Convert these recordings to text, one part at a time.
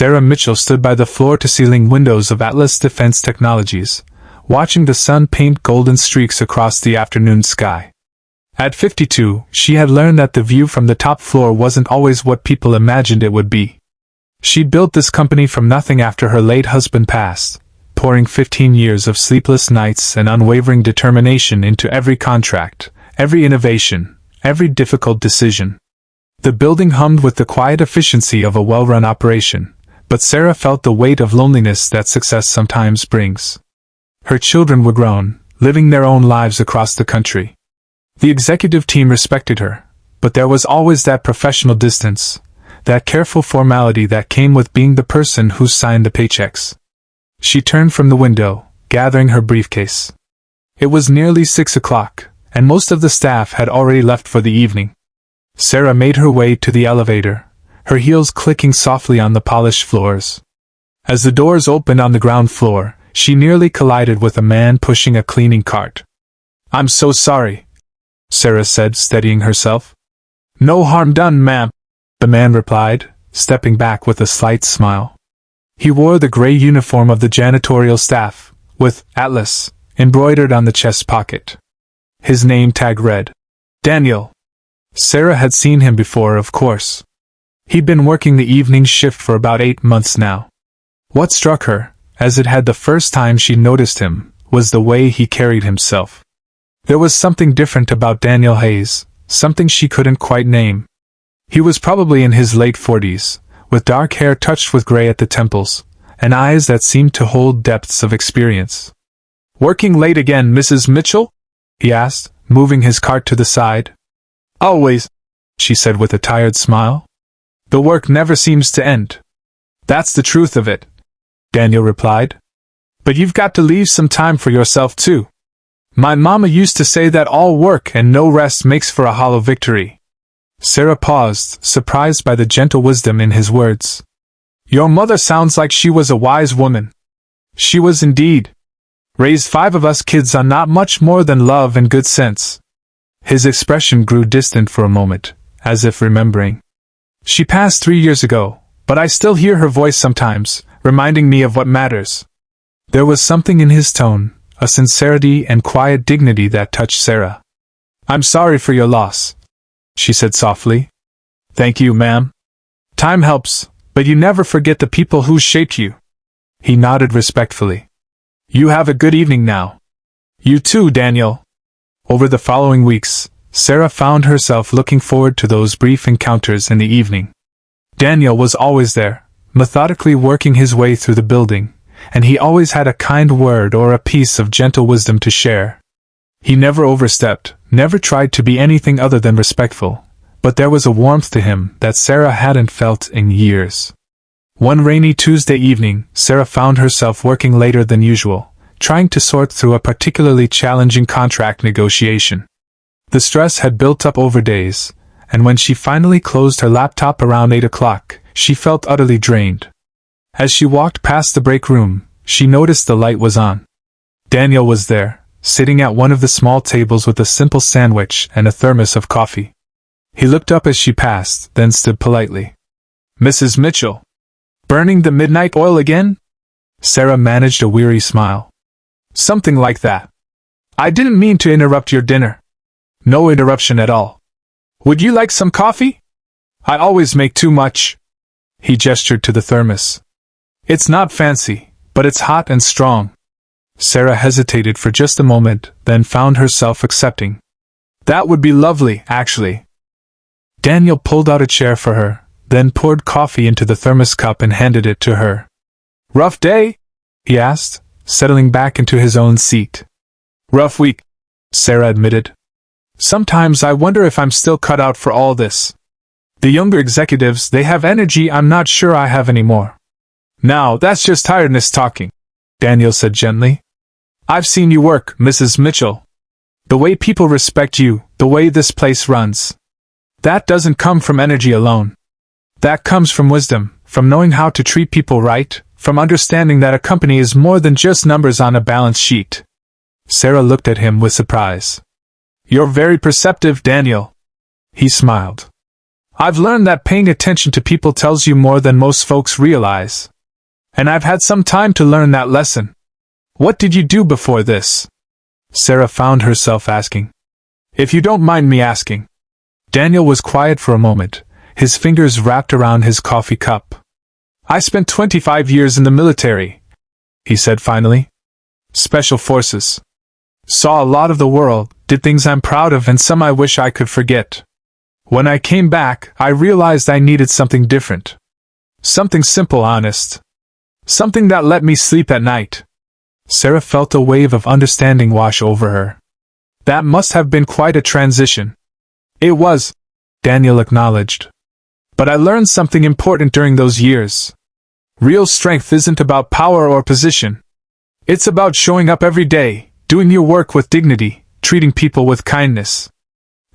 Sarah Mitchell stood by the floor-to-ceiling windows of Atlas Defense Technologies, watching the sun paint golden streaks across the afternoon sky. At 52, she had learned that the view from the top floor wasn't always what people imagined it would be. She'd built this company from nothing after her late husband passed, pouring 15 years of sleepless nights and unwavering determination into every contract, every innovation, every difficult decision. The building hummed with the quiet efficiency of a well-run operation, but Sarah felt the weight of loneliness that success sometimes brings. Her children were grown, living their own lives across the country. The executive team respected her, but there was always that professional distance, that careful formality that came with being the person who signed the paychecks. She turned from the window, gathering her briefcase. It was nearly 6 o'clock, and most of the staff had already left for the evening. Sarah made her way to the elevator, her heels clicking softly on the polished floors. As the doors opened on the ground floor, she nearly collided with a man pushing a cleaning cart. "I'm so sorry," Sarah said, steadying herself. "No harm done, ma'am," the man replied, stepping back with a slight smile. He wore the gray uniform of the janitorial staff, with Atlas embroidered on the chest pocket. His name tag read, Daniel. Sarah had seen him before, of course. He'd been working the evening shift for about 8 months now. What struck her, as it had the first time she noticed him, was the way he carried himself. There was something different about Daniel Hayes, something she couldn't quite name. He was probably in his late 40s, with dark hair touched with gray at the temples, and eyes that seemed to hold depths of experience. "Working late again, Mrs. Mitchell?" he asked, moving his cart to the side. "Always," she said with a tired smile. "The work never seems to end." "That's the truth of it," Daniel replied. "But you've got to leave some time for yourself too. My mama used to say that all work and no rest makes for a hollow victory." Sarah paused, surprised by the gentle wisdom in his words. "Your mother sounds like she was a wise woman." "She was indeed. Raised 5 of us kids on not much more than love and good sense." His expression grew distant for a moment, as if remembering. "She passed 3 years ago, but I still hear her voice sometimes, reminding me of what matters." There was something in his tone, a sincerity and quiet dignity that touched Sarah. "I'm sorry for your loss," she said softly. "Thank you, ma'am. Time helps, but you never forget the people who shaped you." He nodded respectfully. "You have a good evening now." "You too, Daniel." Over the following weeks, Sarah found herself looking forward to those brief encounters in the evening. Daniel was always there, methodically working his way through the building, and he always had a kind word or a piece of gentle wisdom to share. He never overstepped, never tried to be anything other than respectful, but there was a warmth to him that Sarah hadn't felt in years. One rainy Tuesday evening, Sarah found herself working later than usual, trying to sort through a particularly challenging contract negotiation. The stress had built up over days, and when she finally closed her laptop around 8 o'clock, she felt utterly drained. As she walked past the break room, she noticed the light was on. Daniel was there, sitting at one of the small tables with a simple sandwich and a thermos of coffee. He looked up as she passed, then stood politely. "Mrs. Mitchell? Burning the midnight oil again?" Sarah managed a weary smile. "Something like that. I didn't mean to interrupt your dinner." "No interruption at all. Would you like some coffee?" "I always make too much." He gestured to the thermos. "It's not fancy, but it's hot and strong." Sarah hesitated for just a moment, then found herself accepting. "That would be lovely, actually." Daniel pulled out a chair for her, then poured coffee into the thermos cup and handed it to her. "Rough day?" he asked, settling back into his own seat. "Rough week," Sarah admitted. "Sometimes I wonder if I'm still cut out for all this. The younger executives, they have energy I'm not sure I have anymore." "Now, that's just tiredness talking," Daniel said gently. "I've seen you work, Mrs. Mitchell. The way people respect you, the way this place runs. That doesn't come from energy alone. That comes from wisdom, from knowing how to treat people right, from understanding that a company is more than just numbers on a balance sheet." Sarah looked at him with surprise. "You're very perceptive, Daniel." He smiled. I've learned that paying attention to people tells you more than most folks realize. And I've had some time to learn that lesson. What did you do before this? Sarah found herself asking. If you don't mind me asking. Daniel was quiet for a moment, his fingers wrapped around his coffee cup. I spent 25 years in the military, he said finally. Special Forces. Saw a lot of the world, did things I'm proud of and some I wish I could forget. When I came back, I realized I needed something different. Something simple, honest. Something that let me sleep at night. Sarah felt a wave of understanding wash over her. That must have been quite a transition. It was, Daniel acknowledged. But I learned something important during those years. Real strength isn't about power or position. It's about showing up every day, doing your work with dignity, treating people with kindness.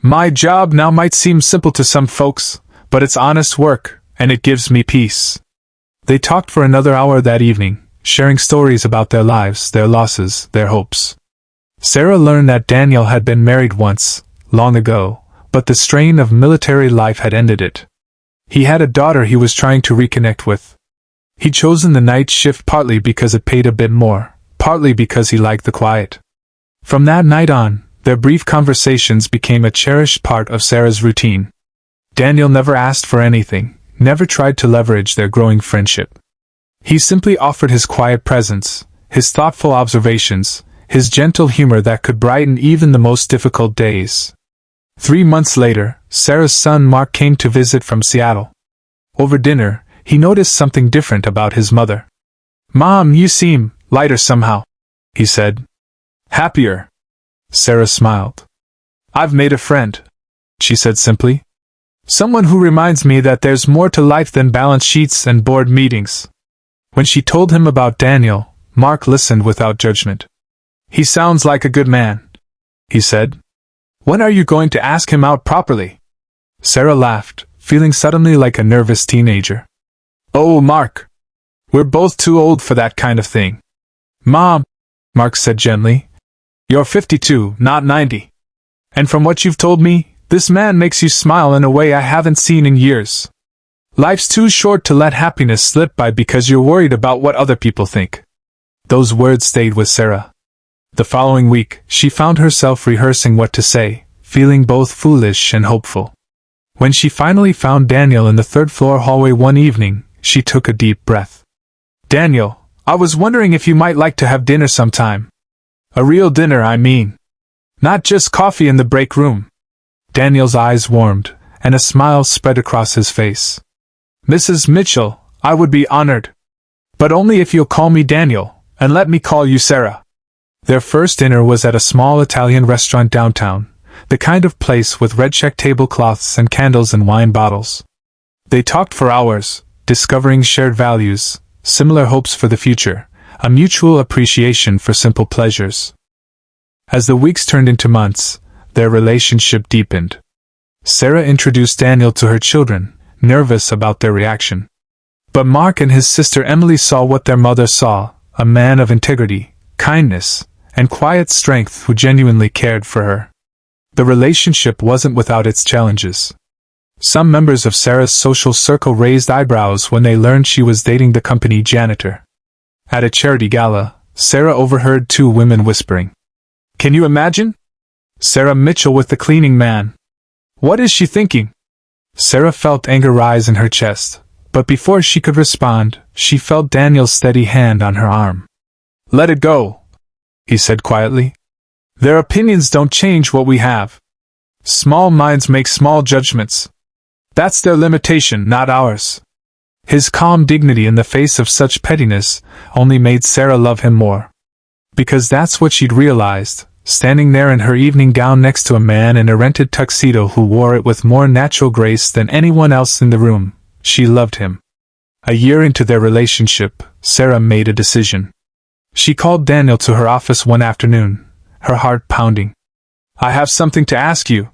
My job now might seem simple to some folks, but it's honest work, and it gives me peace. They talked for another hour that evening, sharing stories about their lives, their losses, their hopes. Sarah learned that Daniel had been married once, long ago, but the strain of military life had ended it. He had a daughter he was trying to reconnect with. He'd chosen the night shift partly because it paid a bit more, partly because he liked the quiet. From that night on, their brief conversations became a cherished part of Sarah's routine. Daniel never asked for anything, never tried to leverage their growing friendship. He simply offered his quiet presence, his thoughtful observations, his gentle humor that could brighten even the most difficult days. 3 months later, Sarah's son Mark came to visit from Seattle. Over dinner, he noticed something different about his mother. "Mom, you seem lighter somehow," he said. "Happier." Sarah smiled. "I've made a friend," she said simply. "Someone who reminds me that there's more to life than balance sheets and board meetings." When she told him about Daniel, Mark listened without judgment. "He sounds like a good man," he said. "When are you going to ask him out properly?" Sarah laughed, feeling suddenly like a nervous teenager. "Oh, Mark. We're both too old for that kind of thing." "Mom," Mark said gently, "you're 52, not 90. And from what you've told me, this man makes you smile in a way I haven't seen in years. Life's too short to let happiness slip by because you're worried about what other people think." Those words stayed with Sarah. The following week, she found herself rehearsing what to say, feeling both foolish and hopeful. When she finally found Daniel in the third-floor hallway one evening, she took a deep breath. "Daniel, I was wondering if you might like to have dinner sometime. A real dinner, I mean. Not just coffee in the break room." Daniel's eyes warmed, and a smile spread across his face. "Mrs. Mitchell, I would be honored. But only if you'll call me Daniel, and let me call you Sarah." Their first dinner was at a small Italian restaurant downtown, the kind of place with red check tablecloths and candles and wine bottles. They talked for hours, discovering shared values, similar hopes for the future, a mutual appreciation for simple pleasures. As the weeks turned into months, their relationship deepened. Sarah introduced Daniel to her children, nervous about their reaction. But Mark and his sister Emily saw what their mother saw, a man of integrity, kindness, and quiet strength who genuinely cared for her. The relationship wasn't without its challenges. Some members of Sarah's social circle raised eyebrows when they learned she was dating the company janitor. At a charity gala, Sarah overheard 2 women whispering, "Can you imagine? Sarah Mitchell with the cleaning man. What is she thinking?" Sarah felt anger rise in her chest, but before she could respond, she felt Daniel's steady hand on her arm. "Let it go," he said quietly. "Their opinions don't change what we have. Small minds make small judgments. That's their limitation, not ours." His calm dignity in the face of such pettiness only made Sarah love him more. Because that's what she'd realized, standing there in her evening gown next to a man in a rented tuxedo who wore it with more natural grace than anyone else in the room. She loved him. A year into their relationship, Sarah made a decision. She called Daniel to her office one afternoon, her heart pounding. "I have something to ask you,"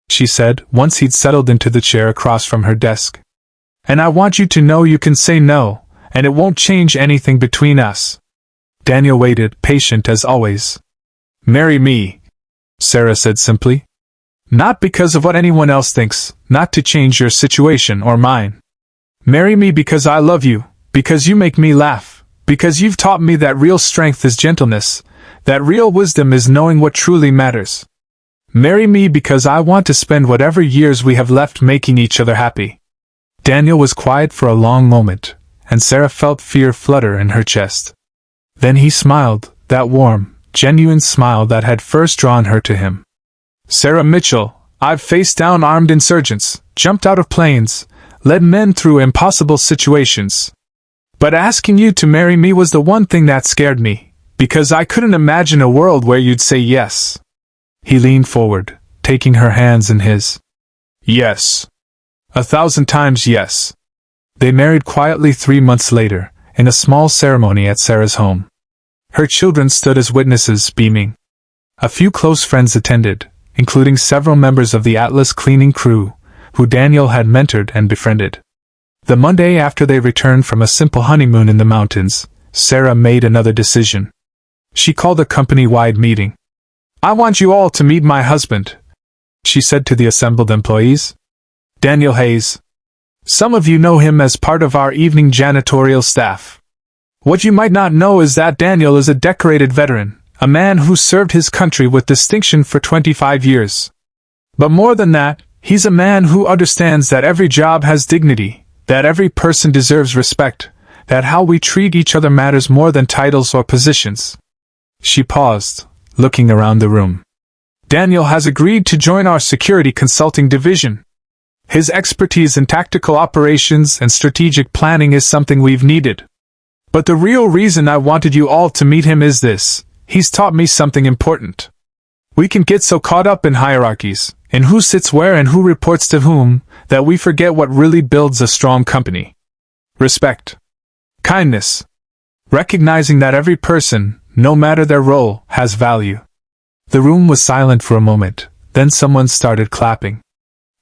she said, once he'd settled into the chair across from her desk. "And I want you to know you can say no, and it won't change anything between us." Daniel waited, patient as always. "Marry me," Sarah said simply. Not because of what anyone else thinks, not to change your situation or mine. Marry me because I love you, because you make me laugh, because you've taught me that real strength is gentleness, that real wisdom is knowing what truly matters. Marry me because I want to spend whatever years we have left making each other happy." Daniel was quiet for a long moment, and Sarah felt fear flutter in her chest. Then he smiled, that warm, genuine smile that had first drawn her to him. "Sarah Mitchell, I've faced down armed insurgents, jumped out of planes, led men through impossible situations. But asking you to marry me was the one thing that scared me, because I couldn't imagine a world where you'd say yes." He leaned forward, taking her hands in his. "Yes. 1,000 times yes." They married quietly 3 months later, in a small ceremony at Sarah's home. Her children stood as witnesses, beaming. A few close friends attended, including several members of the Atlas cleaning crew, who Daniel had mentored and befriended. The Monday after they returned from a simple honeymoon in the mountains, Sarah made another decision. She called a company-wide meeting. "I want you all to meet my husband," she said to the assembled employees. "Daniel Hayes. Some of you know him as part of our evening janitorial staff. What you might not know is that Daniel is a decorated veteran, a man who served his country with distinction for 25 years. But more than that, he's a man who understands that every job has dignity, that every person deserves respect, that how we treat each other matters more than titles or positions." She paused, looking around the room. "Daniel has agreed to join our security consulting division. His expertise in tactical operations and strategic planning is something we've needed. But the real reason I wanted you all to meet him is this: he's taught me something important. We can get so caught up in hierarchies, in who sits where and who reports to whom, that we forget what really builds a strong company. Respect. Kindness. Recognizing that every person, no matter their role, has value." The room was silent for a moment, then someone started clapping.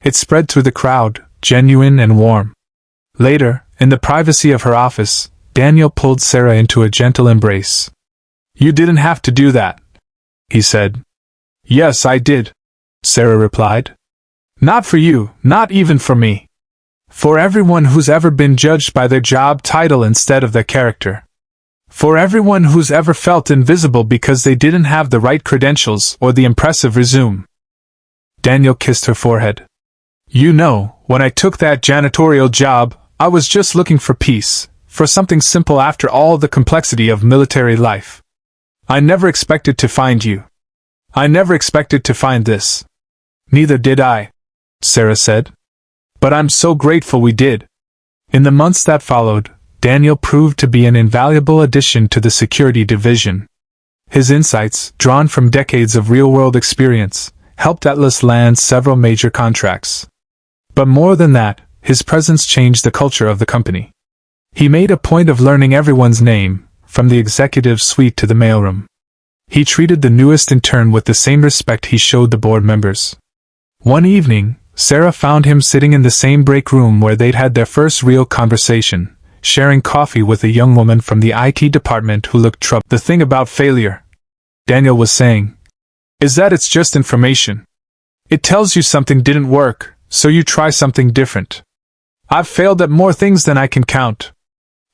It spread through the crowd, genuine and warm. Later, in the privacy of her office, Daniel pulled Sarah into a gentle embrace. "You didn't have to do that," he said. "Yes, I did," Sarah replied. "Not for you, not even for me. For everyone who's ever been judged by their job title instead of their character. For everyone who's ever felt invisible because they didn't have the right credentials or the impressive resume." Daniel kissed her forehead. "You know, when I took that janitorial job, I was just looking for peace, for something simple after all the complexity of military life. I never expected to find you. I never expected to find this." "Neither did I," Sarah said. "But I'm so grateful we did." In the months that followed, Daniel proved to be an invaluable addition to the security division. His insights, drawn from decades of real-world experience, helped Atlas land several major contracts. But more than that, his presence changed the culture of the company. He made a point of learning everyone's name, from the executive suite to the mailroom. He treated the newest intern with the same respect he showed the board members. One evening, Sarah found him sitting in the same break room where they'd had their first real conversation, sharing coffee with a young woman from the IT department who looked troubled. "The thing about failure," Daniel was saying, "is that it's just information. It tells you something didn't work, so you try something different. I've failed at more things than I can count.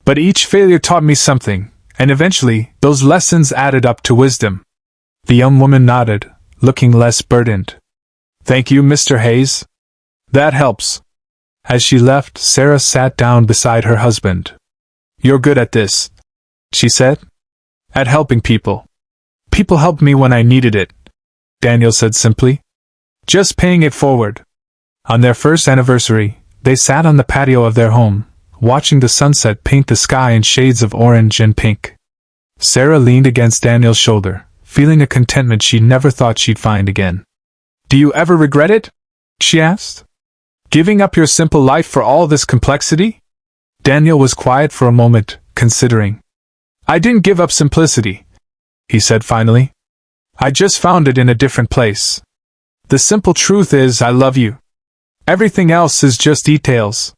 But each failure taught me something, and eventually, those lessons added up to wisdom." The young woman nodded, looking less burdened. "Thank you, Mr. Hayes. That helps." As she left, Sarah sat down beside her husband. "You're good at this," she said. "At helping people. People helped me when I needed it," Daniel said simply. "Just paying it forward." On their first anniversary, they sat on the patio of their home, watching the sunset paint the sky in shades of orange and pink. Sarah leaned against Daniel's shoulder, feeling a contentment she never thought she'd find again. "Do you ever regret it?" she asked. "Giving up your simple life for all this complexity?" Daniel was quiet for a moment, considering. "I didn't give up simplicity," he said finally. "I just found it in a different place. The simple truth is I love you. Everything else is just details."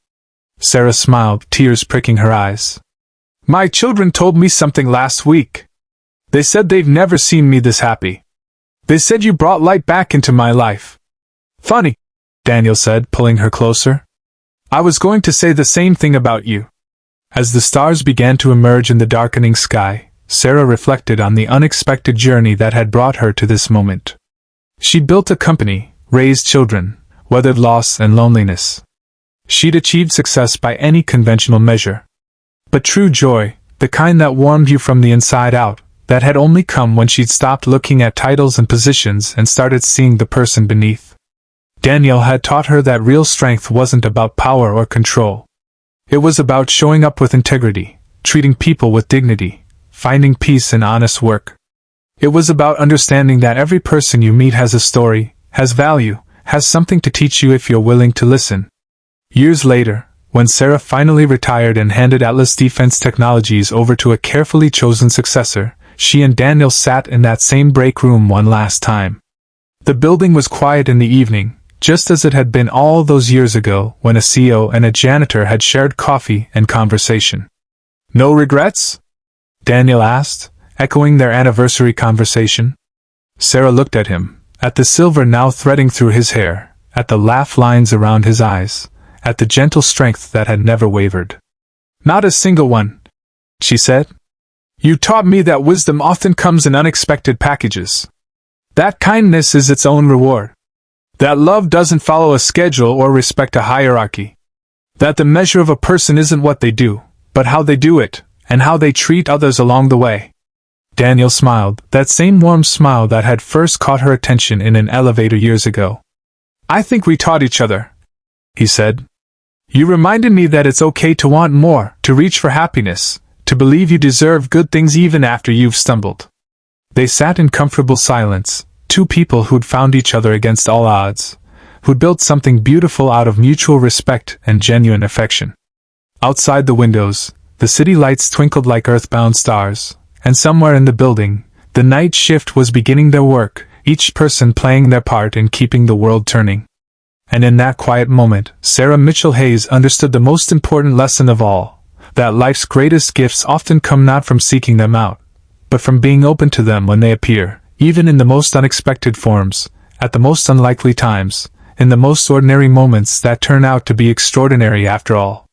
Sarah smiled, tears pricking her eyes. "My children told me something last week. They said they've never seen me this happy. They said you brought light back into my life. Funny, Daniel said, pulling her closer. I was going to say the same thing about you. As the stars began to emerge in the darkening sky, Sarah reflected on the unexpected journey that had brought her to this moment. She'd built a company, raised children, weathered loss and loneliness. She'd achieved success by any conventional measure. But true joy, the kind that warmed you from the inside out, that had only come when she'd stopped looking at titles and positions and started seeing the person beneath. Daniel had taught her that real strength wasn't about power or control. It was about showing up with integrity, treating people with dignity, finding peace in honest work. It was about understanding that every person you meet has a story, has value, has something to teach you if you're willing to listen. Years later, when Sarah finally retired and handed Atlas Defense Technologies over to a carefully chosen successor, she and Daniel sat in that same break room one last time. The building was quiet in the evening, just as it had been all those years ago when a CEO and a janitor had shared coffee and conversation. No regrets? Daniel asked, echoing their anniversary conversation. Sarah looked at him, at the silver now threading through his hair, at the laugh lines around his eyes, at the gentle strength that had never wavered. Not a single one, she said. You taught me that wisdom often comes in unexpected packages. That kindness is its own reward. That love doesn't follow a schedule or respect a hierarchy. That the measure of a person isn't what they do, but how they do it, and how they treat others along the way. Daniel smiled, that same warm smile that had first caught her attention in an elevator years ago. I think we taught each other, he said. You reminded me that it's okay to want more, to reach for happiness, to believe you deserve good things even after you've stumbled. They sat in comfortable silence, two people who'd found each other against all odds, who'd built something beautiful out of mutual respect and genuine affection. Outside the windows, the city lights twinkled like earthbound stars, and somewhere in the building, the night shift was beginning their work, each person playing their part in keeping the world turning. And in that quiet moment, Sarah Mitchell Hayes understood the most important lesson of all, that life's greatest gifts often come not from seeking them out, but from being open to them when they appear, even in the most unexpected forms, at the most unlikely times, in the most ordinary moments that turn out to be extraordinary after all.